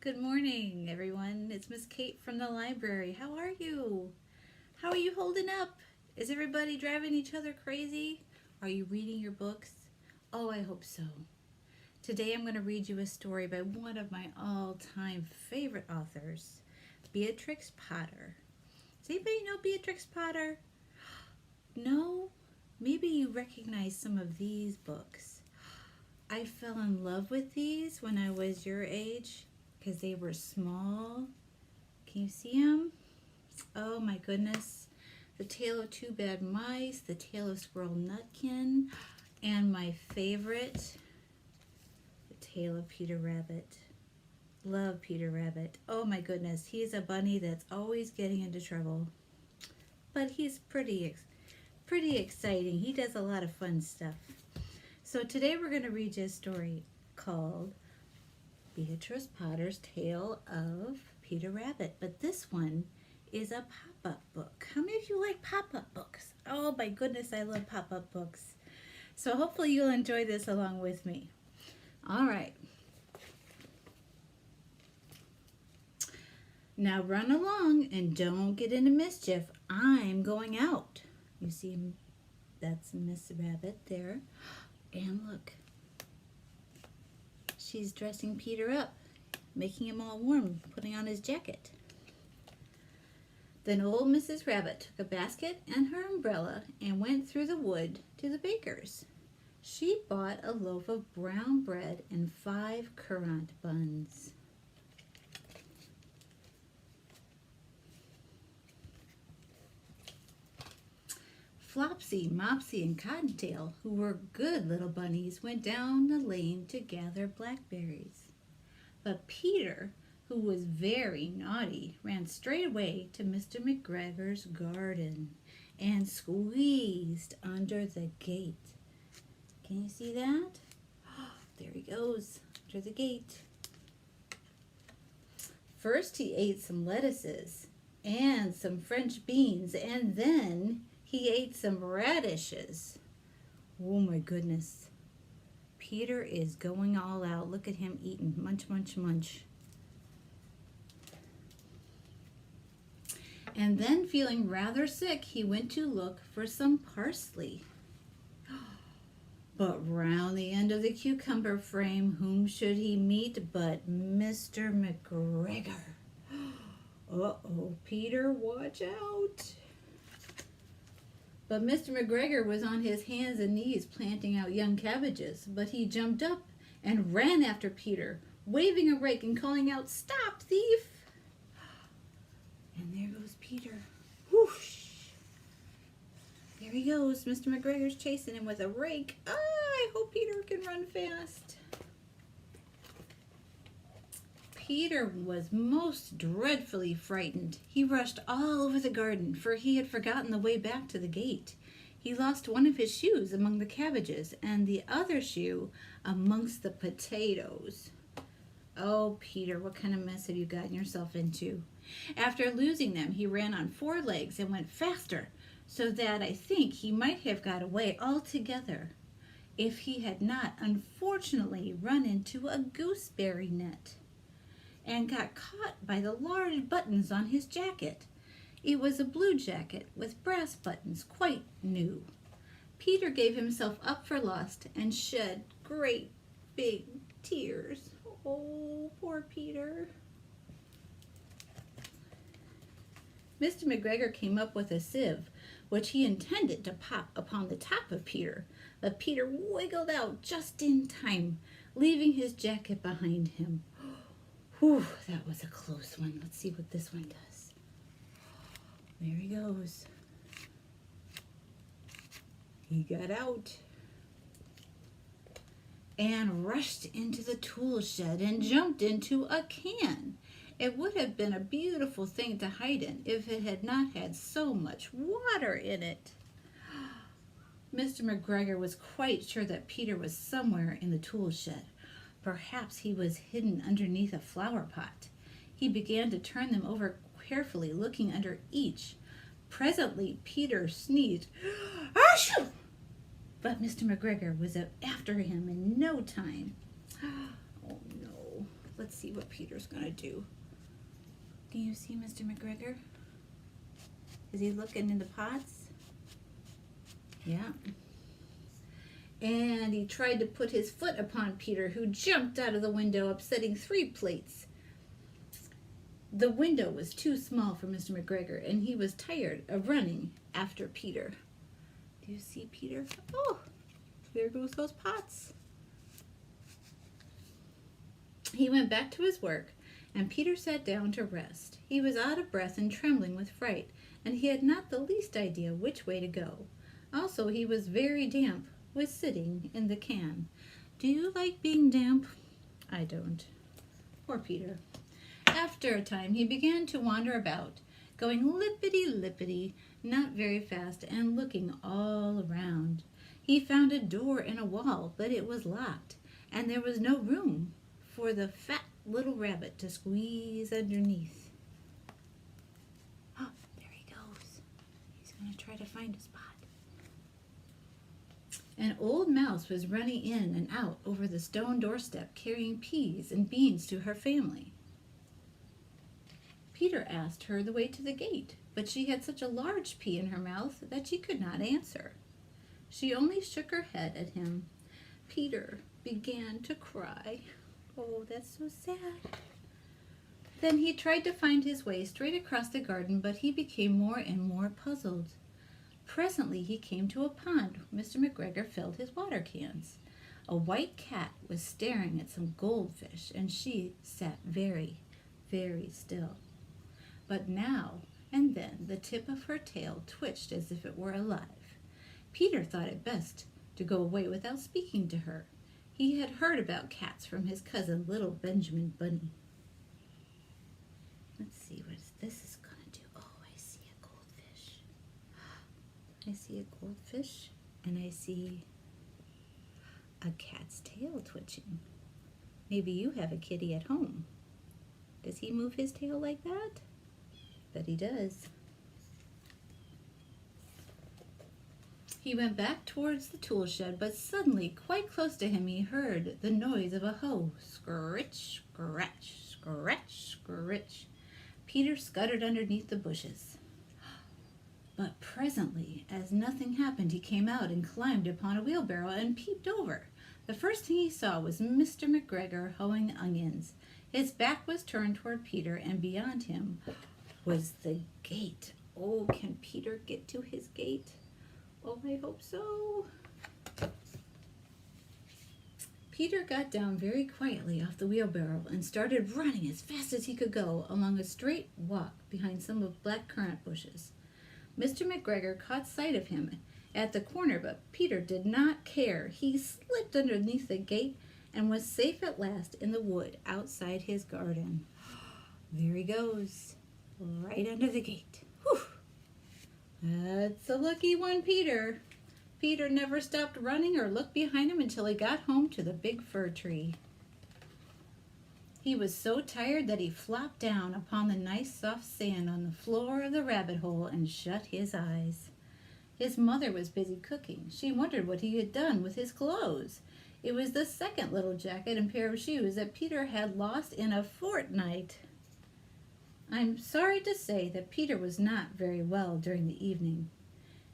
Good morning, everyone. It's Miss Kate from the library. How are you? How are you holding up? Is everybody driving each other crazy? Are you reading your books? Oh, I hope so. Today I'm going to read you a story by one of my all-time favorite authors, Beatrix Potter. Does anybody know Beatrix Potter? No? Maybe you recognize some of these books. I fell in love with these when I was your age because they were small. Can you see them? Oh my goodness. The Tale of Two Bad Mice, The Tale of Squirrel Nutkin, and my favorite, The Tale of Peter Rabbit. Love Peter Rabbit. Oh my goodness, he's a bunny that's always getting into trouble. But he's pretty exciting. He does a lot of fun stuff. So today we're going to read you a story called Beatrix Potter's Tale of Peter Rabbit. But this one is a pop-up book. How many of you like pop-up books? Oh my goodness, I love pop-up books. So hopefully you'll enjoy this along with me. All right. Now run along and don't get into mischief. I'm going out. You see, that's Miss Rabbit there. And look, she's dressing Peter up, making him all warm, putting on his jacket. Then old Mrs. Rabbit took a basket and her umbrella and went through the wood to the baker's. She bought a loaf of brown bread and 5 currant buns. Flopsy, Mopsy, and Cottontail, who were good little bunnies, went down the lane to gather blackberries. But Peter, who was very naughty, ran straight away to Mr. McGregor's garden and squeezed under the gate. Can you see that? There he goes, under the gate. First he ate some lettuces and some French beans, and then he ate some radishes. Oh my goodness. Peter is going all out. Look at him eating. Munch, munch, munch. And then, feeling rather sick, he went to look for some parsley. But round the end of the cucumber frame, whom should he meet but Mr. McGregor? Uh-oh, Peter, watch out. But Mr. McGregor was on his hands and knees planting out young cabbages, but he jumped up and ran after Peter, waving a rake and calling out, "Stop, thief!" And there goes Peter. Whoosh! There he goes. Mr. McGregor's chasing him with a rake. Ah, I hope Peter can run fast. Peter was most dreadfully frightened. He rushed all over the garden, for he had forgotten the way back to the gate. He lost one of his shoes among the cabbages, and the other shoe amongst the potatoes. Oh, Peter, what kind of mess have you gotten yourself into? After losing them, he ran on 4 legs and went faster, so that I think he might have got away altogether, if he had not unfortunately run into a gooseberry net and got caught by the large buttons on his jacket. It was a blue jacket with brass buttons, quite new. Peter gave himself up for lost and shed great big tears. Oh, poor Peter. Mr. McGregor came up with a sieve, which he intended to pop upon the top of Peter, but Peter wiggled out just in time, leaving his jacket behind him. Whew, that was a close one. Let's see what this one does. There he goes. He got out and rushed into the tool shed and jumped into a can. It would have been a beautiful thing to hide in if it had not had so much water in it. Mr. McGregor was quite sure that Peter was somewhere in the tool shed. Perhaps he was hidden underneath a flower pot. He began to turn them over carefully, looking under each. Presently, Peter sneezed. Achoo! But Mr. McGregor was after him in no time. Oh no. Let's see what Peter's gonna do. Do you see Mr. McGregor? Is he looking in the pots? Yeah. And he tried to put his foot upon Peter, who jumped out of the window, upsetting 3 plates. The window was too small for Mr. McGregor, and he was tired of running after Peter. Do you see Peter? Oh, there goes those pots. He went back to his work, and Peter sat down to rest. He was out of breath and trembling with fright, and he had not the least idea which way to go. Also, he was very damp with sitting in the can. Do you like being damp? I don't. Poor Peter. After a time, he began to wander about, going lippity-lippity, not very fast, and looking all around. He found a door in a wall, but it was locked, and there was no room for the fat little rabbit to squeeze underneath. Oh, there he goes. He's going to try to find a spot. An old mouse was running in and out over the stone doorstep, carrying peas and beans to her family. Peter asked her the way to the gate, but she had such a large pea in her mouth that she could not answer. She only shook her head at him. Peter began to cry. Oh, that's so sad. Then he tried to find his way straight across the garden, but he became more and more puzzled. Presently he came to a pond where Mr. McGregor filled his water cans. A white cat was staring at some goldfish, and she sat very, very still. But now and then the tip of her tail twitched as if it were alive. Peter thought it best to go away without speaking to her. He had heard about cats from his cousin, little Benjamin Bunny. Let's see what this is going to do. Oh, I see a goldfish. I see a goldfish, and I see a cat's tail twitching. Maybe you have a kitty at home. Does he move his tail like that? Bet he does. He went back towards the tool shed, but suddenly, quite close to him, he heard the noise of a hoe. Scritch, scratch, scratch, scritch. Peter scuttered underneath the bushes. But presently, as nothing happened, he came out and climbed upon a wheelbarrow and peeped over. The first thing he saw was Mr. McGregor hoeing onions. His back was turned toward Peter, and beyond him was the gate. Oh, can Peter get to his gate? Oh, I hope so. Peter got down very quietly off the wheelbarrow and started running as fast as he could go along a straight walk behind some of blackcurrant bushes. Mr. McGregor caught sight of him at the corner, but Peter did not care. He slipped underneath the gate and was safe at last in the wood outside his garden. There he goes, right under the gate. Whew. That's a lucky one, Peter. Peter never stopped running or looked behind him until he got home to the big fir tree. He was so tired that he flopped down upon the nice soft sand on the floor of the rabbit hole and shut his eyes. His mother was busy cooking. She wondered what he had done with his clothes. It was the second little jacket and pair of shoes that Peter had lost in a fortnight. I'm sorry to say that Peter was not very well during the evening.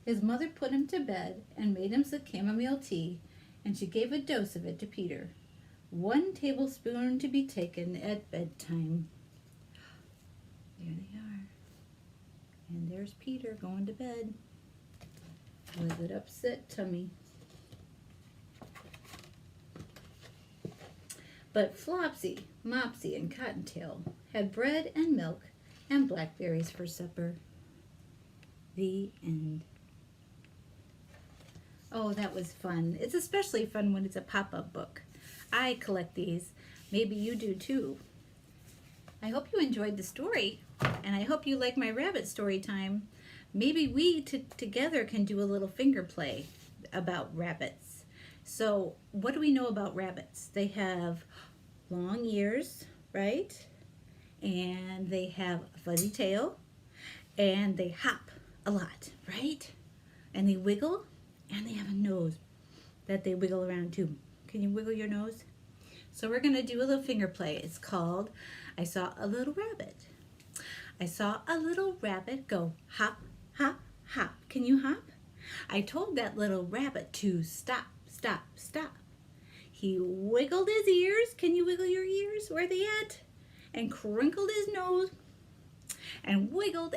His mother put him to bed and made him some chamomile tea, and she gave a dose of it to Peter. 1 tablespoon to be taken at bedtime. There they are. And there's Peter going to bed with an upset tummy. But Flopsy, Mopsy, and Cottontail had bread and milk and blackberries for supper. The end. Oh, that was fun. It's especially fun when it's a pop-up book. I collect these. Maybe you do too. I hope you enjoyed the story, and I hope you like my rabbit story time. Maybe we together can do a little finger play about rabbits. So, what do we know about rabbits? They have long ears, right? And they have a fuzzy tail, and they hop a lot, right? And they wiggle, and they have a nose that they wiggle around too. Can you wiggle your nose? So we're going to do a little finger play. It's called I Saw a Little Rabbit. I saw a little rabbit go hop, hop, hop. Can you hop? I told that little rabbit to stop, stop, stop. He wiggled his ears. Can you wiggle your ears? Where are they at? And crinkled his nose and wiggled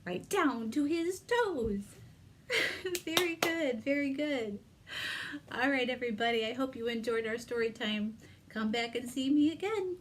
right down to his toes. Very good, very good. All right, everybody. I hope you enjoyed our story time. Come back and see me again.